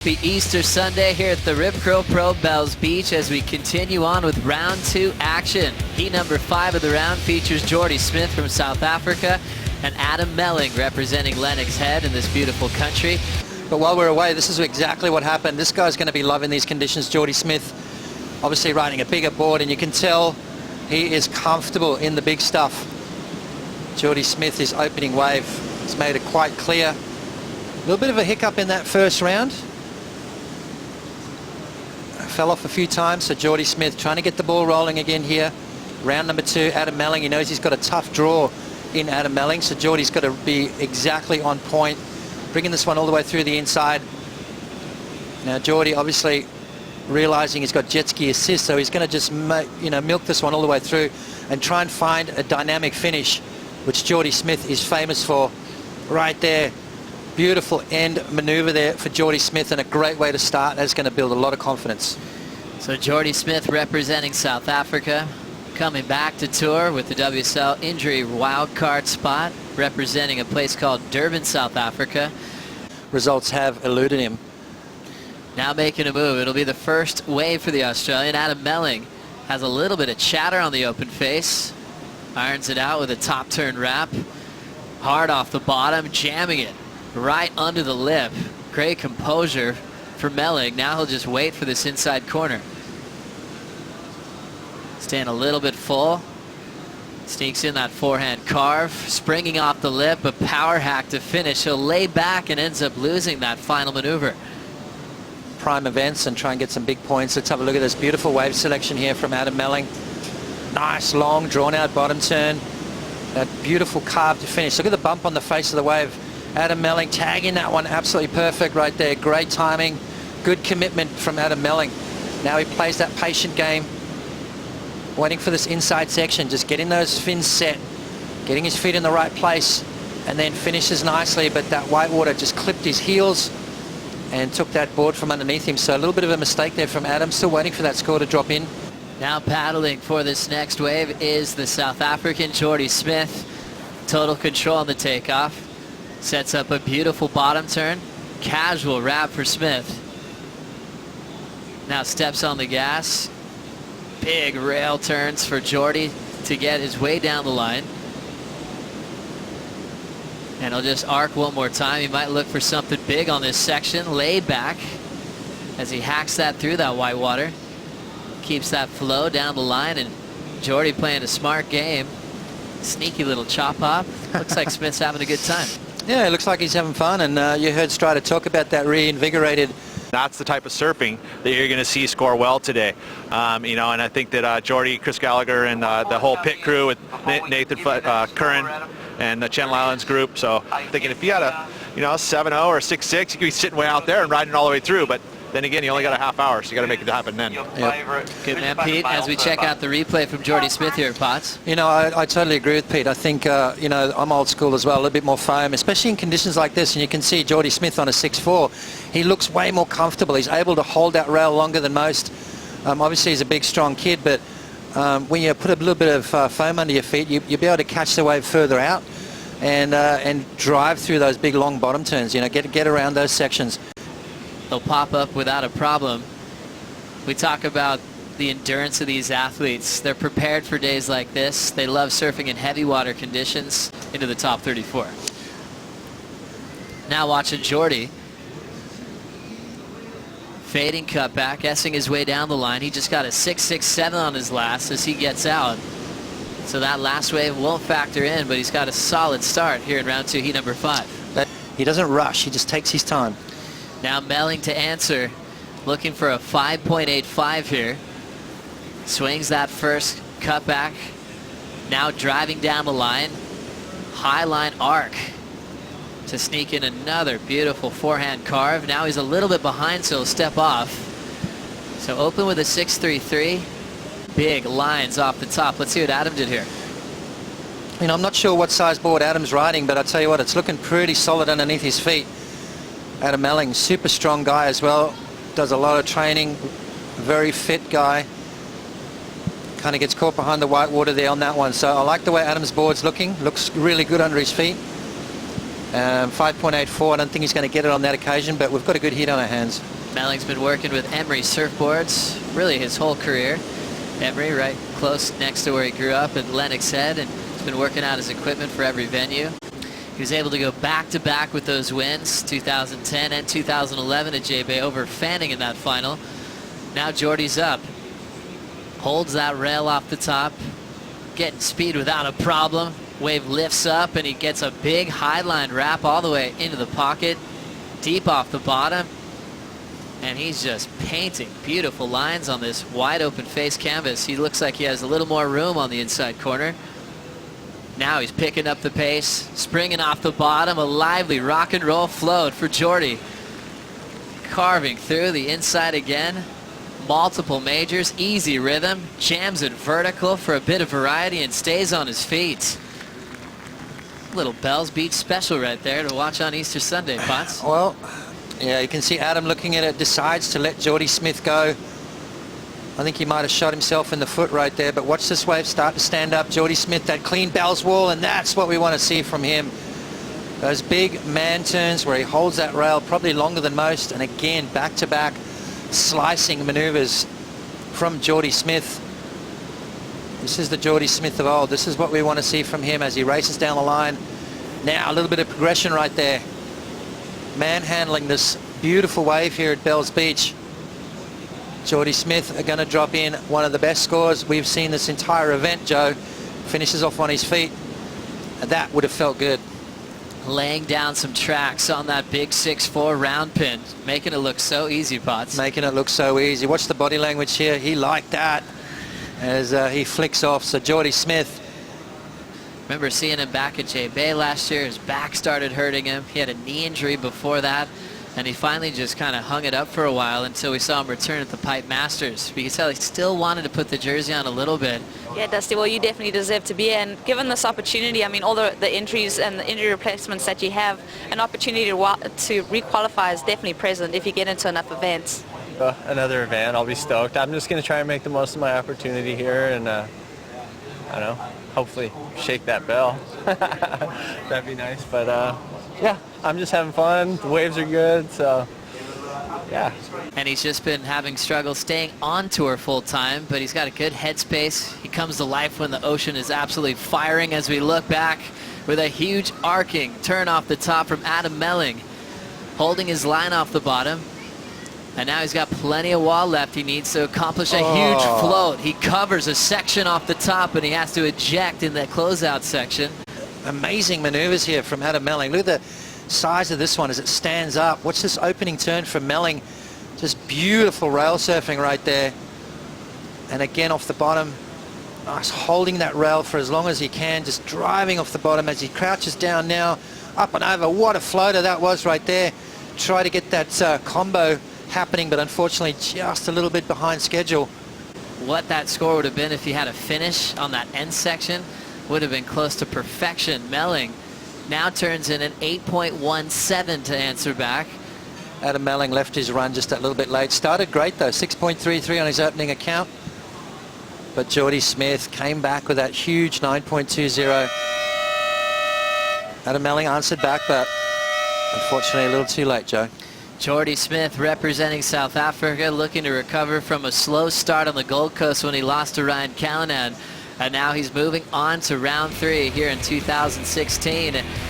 Happy Easter Sunday here at the Rip Curl Pro Bells Beach as we continue on with round 2 action. Heat number 5 of the round features Jordy Smith from South Africa and Adam Melling representing Lennox Head in this beautiful country. But while we're away, this is exactly what happened. This guy's going to be loving these conditions. Jordy Smith obviously riding a bigger board, and you can tell he is comfortable in the big stuff. Jordy Smith, his opening wave has made it quite clear. A little bit of a hiccup in that first round. Fell off a few times, so Jordy Smith trying to get the ball rolling again here. Round number 2, Adam Melling. He knows he's got a tough draw in Adam Melling, so Jordy's got to be exactly on point, bringing this one all the way through the inside. Now Jordy obviously realizing he's got jet ski assist, so he's going to just milk this one all the way through and try and find a dynamic finish, which Jordy Smith is famous for. Right there, beautiful end maneuver there for Jordy Smith, and a great way to start. That's going to build a lot of confidence. So Jordy Smith representing South Africa, coming back to tour with the WSL injury wildcard spot, representing a place called Durban, South Africa. Results have eluded him. Now making a move. It'll be the first wave for the Australian. Adam Melling has a little bit of chatter on the open face. Irons it out with a top turn wrap. Hard off the bottom, jamming it right under the lip. Great composure for Melling. Now he'll just wait for this inside corner. Staying a little bit full. Sneaks in that forehand carve. Springing off the lip, a power hack to finish. He'll lay back and ends up losing that final maneuver. Prime events and try and get some big points. Let's have a look at this beautiful wave selection here from Adam Melling. Nice, long, drawn-out bottom turn. That beautiful carve to finish. Look at the bump on the face of the wave. Adam Melling tagging that one absolutely perfect right there. Great timing, good commitment from Adam Melling. Now he plays that patient game, waiting for this inside section, just getting those fins set, getting his feet in the right place, and then finishes nicely. But that whitewater just clipped his heels and took that board from underneath him. So a little bit of a mistake there from Adam. Still waiting for that score to drop in. Now paddling for this next wave is the South African Jordy Smith. Total control on the takeoff. Sets up a beautiful bottom turn. Casual wrap for Smith. Now steps on the gas. Big rail turns for Jordy to get his way down the line. And he'll just arc one more time. He might look for something big on this section. Laid back as he hacks that through that white water. Keeps that flow down the line, and Jordy playing a smart game. Sneaky little chop hop. Looks like Smith's having a good time. Yeah, it looks like he's having fun, and you heard Strider talk about that reinvigorated. That's the type of surfing that you're going to see score well today. And I think that Jordy, Chris Gallagher, and the whole pit crew with Nathan Curran and the Channel Islands group. So I'm thinking if you had a 7-0 or 6-6, you could be sitting way out there and riding all the way through. But then again, you only got a half hour, so you got to make it happen then. Yep. Good man, Pete. As we check out the replay from Jordy Smith here at Potts. I totally agree with Pete. I think, I'm old school as well, a little bit more foam, especially in conditions like this. And you can see Jordy Smith on a 6'4". He looks way more comfortable. He's able to hold that rail longer than most. Obviously, he's a big, strong kid, but when you put a little bit of foam under your feet, you'll be able to catch the wave further out and drive through those big, long bottom turns. Get around those sections. They'll pop up without a problem. We talk about the endurance of these athletes. They're prepared for days like this. They love surfing in heavy water conditions into the top 34. Now watching Jordy. Fading cutback, essing his way down the line. He just got a 6.67 on his last as he gets out. So that last wave won't factor in, but he's got a solid start here in round 2, heat number 5. He doesn't rush, he just takes his time. Now Melling to answer, looking for a 5.85 here. Swings that first cutback. Now driving down the line. High line arc to sneak in another beautiful forehand carve. Now he's a little bit behind, so he'll step off. So open with a 6.33. Big lines off the top. Let's see what Adam did here. I'm not sure what size board Adam's riding, but I tell you what, it's looking pretty solid underneath his feet. Adam Melling, super strong guy as well, does a lot of training, very fit guy. Kind of gets caught behind the white water there on that one. So I like the way Adam's board's looking, looks really good under his feet. 5.84, I don't think he's going to get it on that occasion, but we've got a good hit on our hands. Melling's been working with Emery surfboards really his whole career. Emery right close next to where he grew up at Lennox Head, and he's been working out his equipment for every venue. He was able to go back-to-back with those wins, 2010 and 2011 at J-Bay, over Fanning in that final. Now Jordy's up. Holds that rail off the top, getting speed without a problem. Wave lifts up and he gets a big highline wrap all the way into the pocket, deep off the bottom. And he's just painting beautiful lines on this wide open face canvas. He looks like he has a little more room on the inside corner. Now he's picking up the pace, springing off the bottom, a lively rock and roll float for Jordy. Carving through the inside again. Multiple majors, easy rhythm, jams it vertical for a bit of variety and stays on his feet. Little Bells Beach special right there to watch on Easter Sunday, Potts. Well, yeah, you can see Adam looking at it, decides to let Jordy Smith go. I think he might have shot himself in the foot right there, but watch this wave start to stand up. Jordy Smith, that clean Bells wall, and that's what we want to see from him. Those big man turns where he holds that rail probably longer than most, and again, back-to-back slicing maneuvers from Jordy Smith. This is the Jordy Smith of old. This is what we want to see from him as he races down the line. Now a little bit of progression right there. Manhandling this beautiful wave here at Bells Beach. Jordy Smith are going to drop in one of the best scores we've seen this entire event, Joe. Finishes off on his feet. That would have felt good. Laying down some tracks on that big 6'4" round pin, making it look so easy, Potts. Making it look so easy. Watch the body language here. He liked that as he flicks off. So Jordy Smith. Remember seeing him back at J-Bay last year. His back started hurting him. He had a knee injury before that, and he finally just kind of hung it up for a while until we saw him return at the Pipe Masters. You could tell he still wanted to put the jersey on a little bit. Yeah, Dusty, well, you definitely deserve to be here. And given this opportunity, I mean, all the injuries and the injury replacements that you have, an opportunity to re-qualify is definitely present if you get into enough events. Another event, I'll be stoked. I'm just going to try and make the most of my opportunity here and, I don't know, hopefully shake that bell. That'd be nice. But, yeah, I'm just having fun. The waves are good, so, yeah. And he's just been having struggles staying on tour full time, but he's got a good headspace. He comes to life when the ocean is absolutely firing as we look back with a huge arcing turn off the top from Adam Melling, holding his line off the bottom. And now he's got plenty of wall left. He needs to accomplish a huge float. He covers a section off the top, and he has to eject in that closeout section. Amazing maneuvers here from Adam Melling. Look at the size of this one as it stands up. Watch this opening turn from Melling. Just beautiful rail surfing right there. And again off the bottom. Nice holding that rail for as long as he can. Just driving off the bottom as he crouches down now. Up and over. What a floater that was right there. Try to get that combo happening, but unfortunately just a little bit behind schedule. What that score would have been if he had a finish on that end section would have been close to perfection. Melling now turns in an 8.17 to answer back. Adam Melling left his run just a little bit late. Started great though, 6.33 on his opening account. But Jordy Smith came back with that huge 9.20. Adam Melling answered back, but unfortunately a little too late, Joe. Jordy Smith representing South Africa, looking to recover from a slow start on the Gold Coast when he lost to Ryan Callanan. And now he's moving on to round 3 here in 2016.